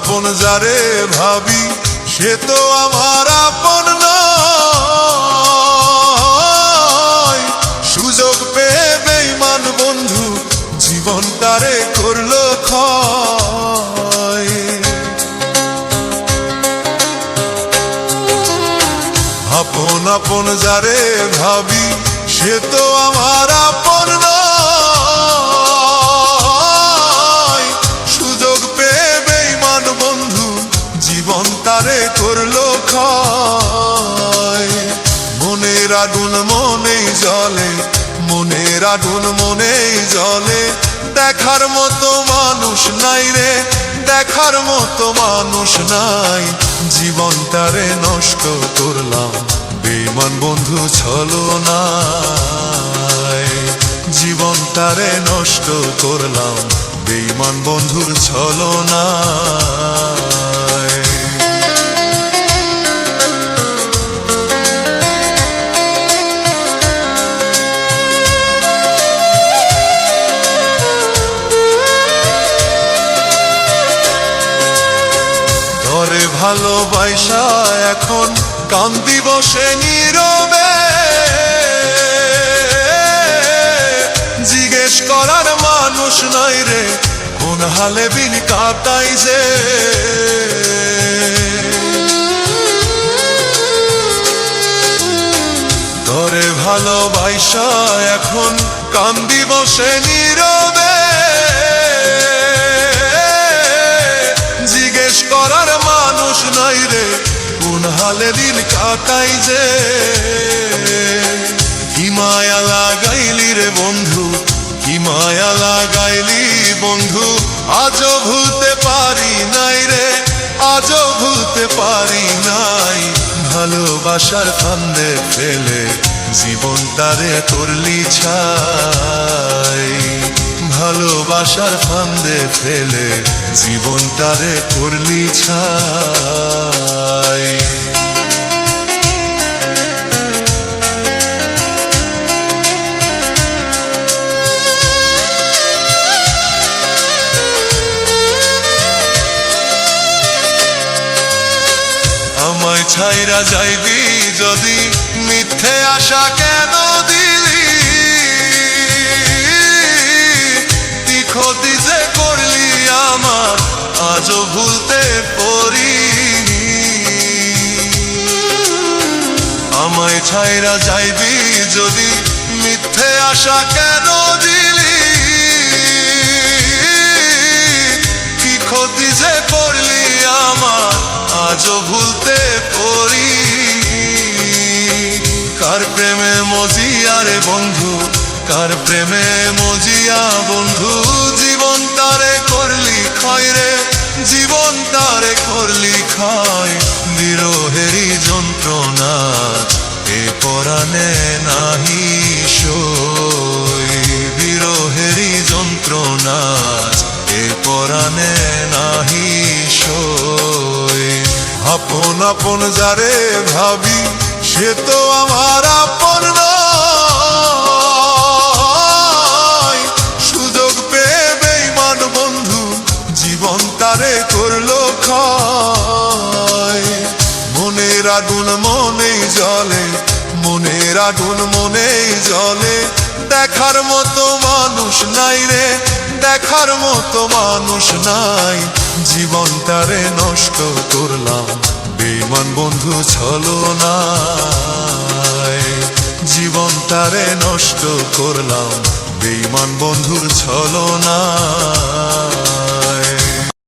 আপন যারে ভাবি সে তো আমার আপন নয়। সুযোগ পেয়ে বেঈমান বন্ধু জীবন তারে করলো ক্ষয়। আপন আপন যারে ভাবি সে তো আমার আপন নয়। সুযোগ পেয়ে বেঈমান বন্ধু জীবন তারে করলো ক্ষয়। মনের আগুন মনেই জ্বলে, মনের আগুন মনেই জ্বলে। দেখার মতো মানুষ নাই রে, দেখার মতো মানুষ নাই। জীবন তারে নষ্ট করলাম বেঈমান বন্ধু ছলনায়। জীবন তারে নষ্ট করলাম বেঈমান বন্ধুর ছলনায়। ধরে ভালোবাসা এখন কান্দি বসে নীরবে। জিজ্ঞেস করার মানুষ নাই রে কোন হালে দিন কাটাই যে। ধরে ভালোবাসা এখন কান্দি বসে নীরবে। জিজ্ঞেস করার মানুষ নাই রে কোন হালে দিন কাটাই যে। কি মায়া লাগাইলি রে বন্ধু, কি মায়া লাগাইলি বন্ধু। আজও ভুলতে পারি নাই রে, আজও ভুলতে পারি নাই। ভালোবাসার ফান্দে ফেলে জীবন তারে করলি ছাই। ভালোবাসার ফান্দে ফেলে জীবন তারে করলি ছাই। আমায় ছাইরা যাইবি যদি মিথ্যে আশা কেন দিলি। তুই ক্ষতি যে করলি আমার আজও ভুলতে পারিনি। আমায় ছাইরা যাইবি যদি মিথ্যে আশা কেন দিলি। কি ক্ষতি যে করলি আমার আজও ভুলতে পারিনি। কার প্রেমে মজিয়া রে বন্ধু, কার প্রেমে মজিয়া বন্ধু। জীবন তারে করলি ক্ষয় রে, জীবন তারে করলি ক্ষয়। বিরহেরই যন্ত্রণা এ পরাণে নাহি সই। বিরহেরই যন্ত্রণা এ পরাণে নাহি সই। আপন আপন যারে ভাবি সে তো আমার আপন নয়। সুযোগ পেয়ে বেঈমান বন্ধু জীবন তারে করলো ক্ষয়। মনের আগুন মনেই জ্বলে, মনের আগুন মনেই জ্বলে। দেখার মতো মানুষ নাই রে, দেখার মতো মানুষ নাই। জীবন তারে নষ্ট করলাম বেঈমান বন্ধু ছলনায়। জীবন তারে নষ্ট করলাম বেঈমান বন্ধুর ছলনায়।